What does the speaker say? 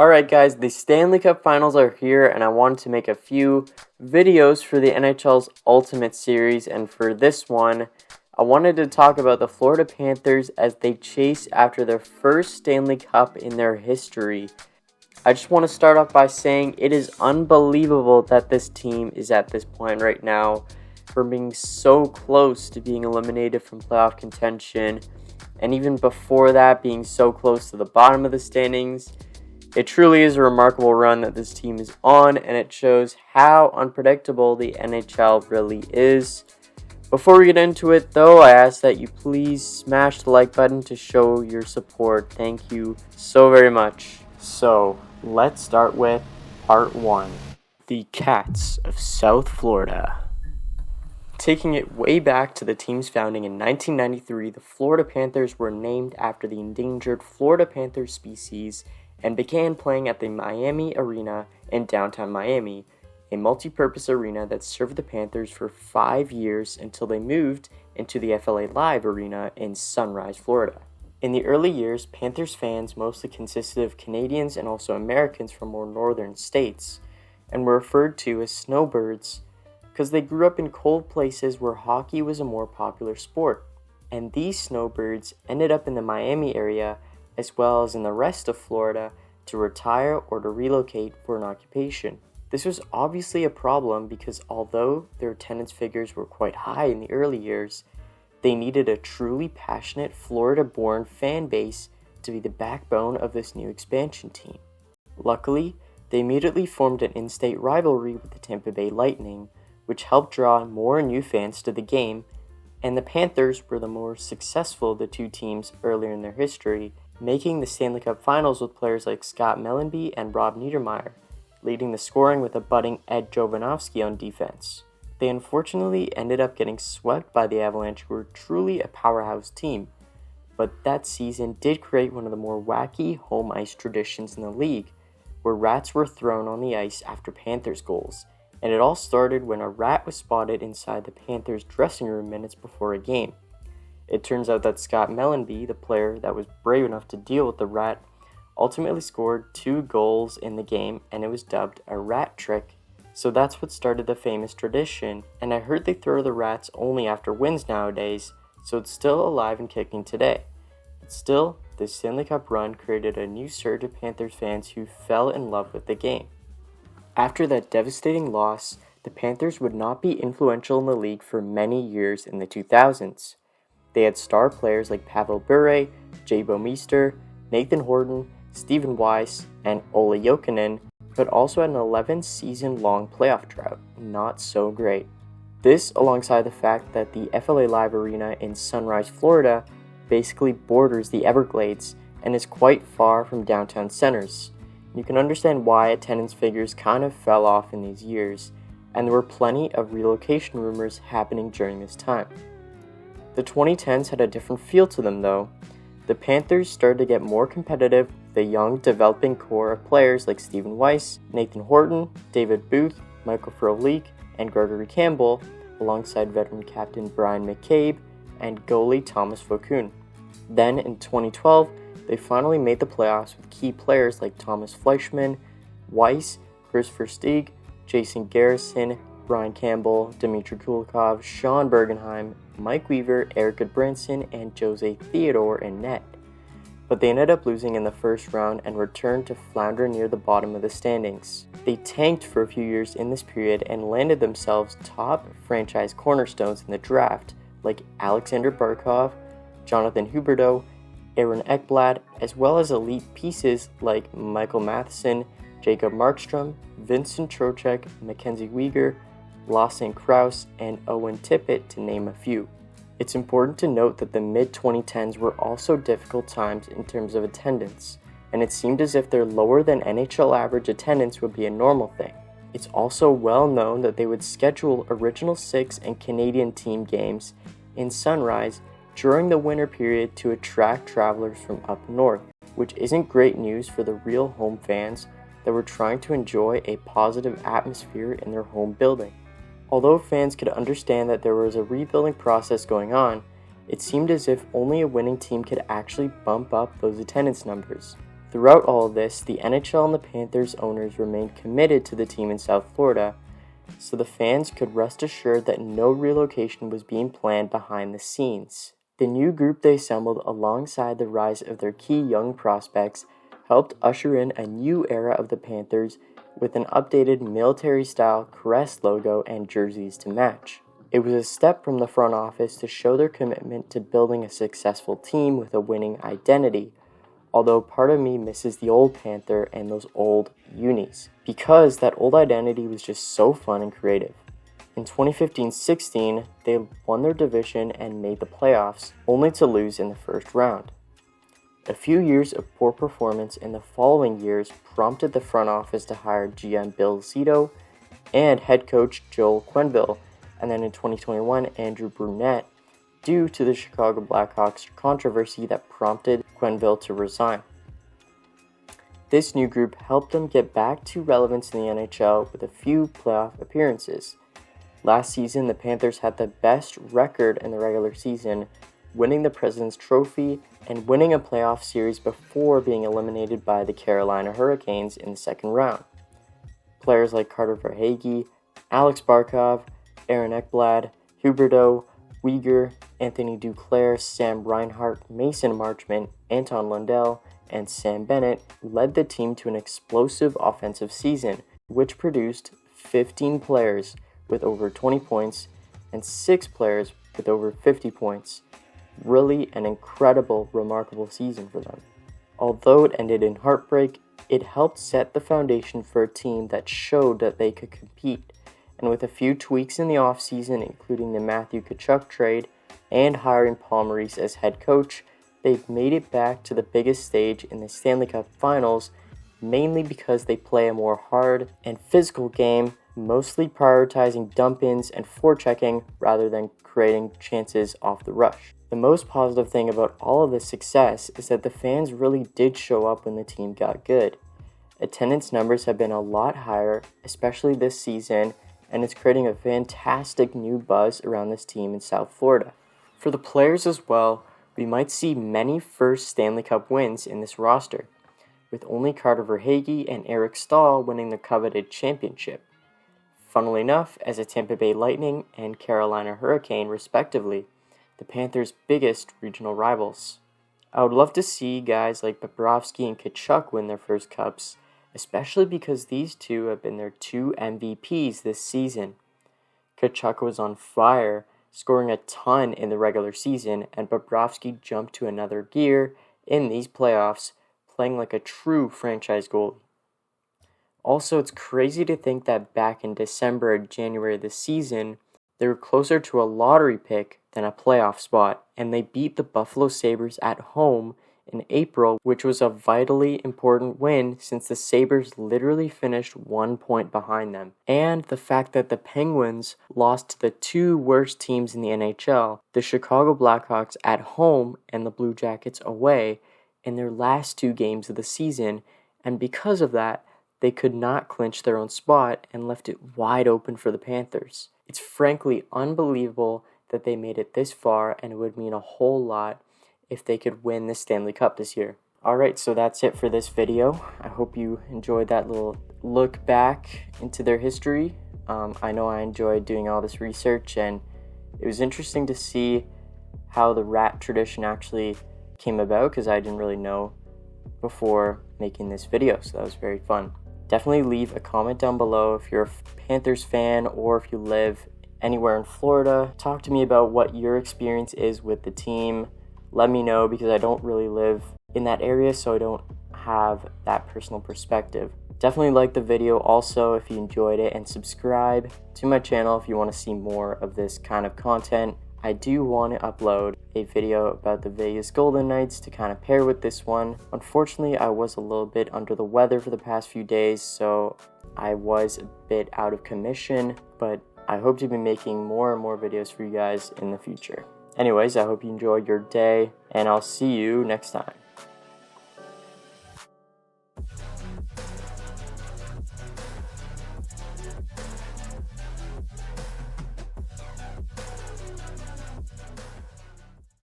Alright guys, the Stanley Cup Finals are here and I wanted to make a few videos for the NHL's Ultimate Series, and for this one, I wanted to talk about the Florida Panthers as they chase after their first Stanley Cup in their history. I just want to start off by saying it is unbelievable that this team is at this point right now, from being so close to being eliminated from playoff contention, and even before that being so close to the bottom of the standings. It truly is a remarkable run that this team is on, and it shows how unpredictable the NHL really is. Before we get into it, though, I ask that you please smash the like button to show your support. Thank you so very much. So, let's start with Part 1. The Cats of South Florida. Taking it way back to the team's founding in 1993, the Florida Panthers were named after the endangered Florida Panther species and began playing at the Miami Arena in downtown Miami, a multi-purpose arena that served the Panthers for 5 years until they moved into the FLA Live Arena in Sunrise, Florida. In the early years, Panthers fans mostly consisted of Canadians and also Americans from more northern states, and were referred to as snowbirds because they grew up in cold places where hockey was a more popular sport. And these snowbirds ended up in the Miami area as well as in the rest of Florida to retire or to relocate for an occupation. This was obviously a problem because although their attendance figures were quite high in the early years, they needed a truly passionate Florida-born fan base to be the backbone of this new expansion team. Luckily, they immediately formed an in-state rivalry with the Tampa Bay Lightning, which helped draw more new fans to the game, and the Panthers were the more successful of the two teams earlier in their history, making the Stanley Cup Finals with players like Scott Mellanby and Rob Niedermayer, leading the scoring with a budding Ed Jovanovski on defense. They unfortunately ended up getting swept by the Avalanche, who were truly a powerhouse team, but that season did create one of the more wacky home ice traditions in the league, where rats were thrown on the ice after Panthers goals, and it all started when a rat was spotted inside the Panthers dressing room minutes before a game. It turns out that Scott Mellanby, the player that was brave enough to deal with the rat, ultimately scored 2 goals in the game, and it was dubbed a rat trick. So that's what started the famous tradition, and I heard they throw the rats only after wins nowadays, so it's still alive and kicking today. But still, this Stanley Cup run created a new surge of Panthers fans who fell in love with the game. After that devastating loss, the Panthers would not be influential in the league for many years in the 2000s. They had star players like Pavel Bure, Jay Bouwmeester, Nathan Horton, Stephen Weiss, and Ola Jokinen, but also had an 11-season-long playoff drought. Not so great. This, alongside the fact that the FLA Live Arena in Sunrise, Florida, basically borders the Everglades and is quite far from downtown centers. You can understand why attendance figures kind of fell off in these years, and there were plenty of relocation rumors happening during this time. The 2010s had a different feel to them, though. The Panthers started to get more competitive with a young, developing core of players like Stephen Weiss, Nathan Horton, David Booth, Michael Frolik, and Gregory Campbell, alongside veteran captain Brian McCabe and goalie Thomas Vokoun. Then, in 2012, they finally made the playoffs with key players like Thomas Fleischmann, Weiss, Christopher Stieg, Jason Garrison, Brian Campbell, Dmitry Kulikov, Sean Bergenheim, Mike Weaver, Eric Goodbranson, and Jose Theodore in net. But they ended up losing in the first round and returned to flounder near the bottom of the standings. They tanked for a few years in this period and landed themselves top franchise cornerstones in the draft like Alexander Barkov, Jonathan Huberdeau, Aaron Ekblad, as well as elite pieces like Michael Matheson, Jacob Markstrom, Vincent Trocheck, Mackenzie Weegar, Lawson Krause, and Owen Tippett, to name a few. It's important to note that the mid-2010s were also difficult times in terms of attendance, and it seemed as if their lower than NHL average attendance would be a normal thing. It's also well known that they would schedule Original Six and Canadian team games in Sunrise during the winter period to attract travelers from up north, which isn't great news for the real home fans that were trying to enjoy a positive atmosphere in their home building. Although fans could understand that there was a rebuilding process going on, it seemed as if only a winning team could actually bump up those attendance numbers. Throughout all of this, the NHL and the Panthers owners remained committed to the team in South Florida, so the fans could rest assured that no relocation was being planned behind the scenes. The new group they assembled alongside the rise of their key young prospects helped usher in a new era of the Panthers with an updated military-style crest logo and jerseys to match. It was a step from the front office to show their commitment to building a successful team with a winning identity, although part of me misses the old Panther and those old unis, because that old identity was just so fun and creative. In 2015-16, they won their division and made the playoffs, only to lose in the first round. A few years of poor performance in the following years prompted the front office to hire GM Bill Zito and head coach Joel Quenneville, and then in 2021, Andrew Brunette, due to the Chicago Blackhawks controversy that prompted Quenneville to resign. This new group helped them get back to relevance in the NHL with a few playoff appearances. Last season, the Panthers had the best record in the regular season, winning the President's Trophy and winning a playoff series before being eliminated by the Carolina Hurricanes in the second round. Players like Carter Verhaeghe, Alex Barkov, Aaron Ekblad, Huberdeau, Uyghur, Anthony Duclair, Sam Reinhart, Mason Marchment, Anton Lundell, and Sam Bennett led the team to an explosive offensive season, which produced 15 players with over 20 points and 6 players with over 50 points. Really an incredible, remarkable season for them. Although it ended in heartbreak, it helped set the foundation for a team that showed that they could compete. And with a few tweaks in the offseason, including the Matthew Tkachuk trade and hiring Paul Maurice as head coach, they've made it back to the biggest stage in the Stanley Cup Finals, mainly because they play a more hard and physical game, mostly prioritizing dump-ins and forechecking rather than creating chances off the rush. The most positive thing about all of this success is that the fans really did show up when the team got good. Attendance numbers have been a lot higher, especially this season, and it's creating a fantastic new buzz around this team in South Florida. For the players as well, we might see many first Stanley Cup wins in this roster, with only Carter Verhaeghe and Eric Staal winning the coveted championship. Funnily enough, as a Tampa Bay Lightning and Carolina Hurricane, respectively, the Panthers' biggest regional rivals. I would love to see guys like Bobrovsky and Tkachuk win their first cups, especially because these two have been their 2 MVPs this season. Tkachuk was on fire, scoring a ton in the regular season, and Bobrovsky jumped to another gear in these playoffs, playing like a true franchise goalie. Also, it's crazy to think that back in December and January of this season, they were closer to a lottery pick than a playoff spot, and they beat the Buffalo Sabres at home in April, which was a vitally important win since the Sabres literally finished 1 point behind them. And the fact that the Penguins lost to the 2 worst teams in the NHL, the Chicago Blackhawks at home and the Blue Jackets away, in their last 2 games of the season, and because of that, they could not clinch their own spot and left it wide open for the Panthers. It's frankly unbelievable that they made it this far, and it would mean a whole lot if they could win the Stanley Cup this year. Alright, so that's it for this video. I hope you enjoyed that little look back into their history. I know I enjoyed doing all this research, and it was interesting to see how the rat tradition actually came about, because I didn't really know before making this video, so that was very fun. Definitely leave a comment down below if you're a Panthers fan or if you live anywhere in Florida. Talk to me about what your experience is with the team. Let me know, because I don't really live in that area, so I don't have that personal perspective. Definitely like the video also if you enjoyed it, and subscribe to my channel if you want to see more of this kind of content. I do want to upload a video about the Vegas Golden Knights to kind of pair with this one. Unfortunately, I was a little bit under the weather for the past few days, so I was a bit out of commission, but I hope to be making more and more videos for you guys in the future. Anyways, I hope you enjoyed your day, and I'll see you next time.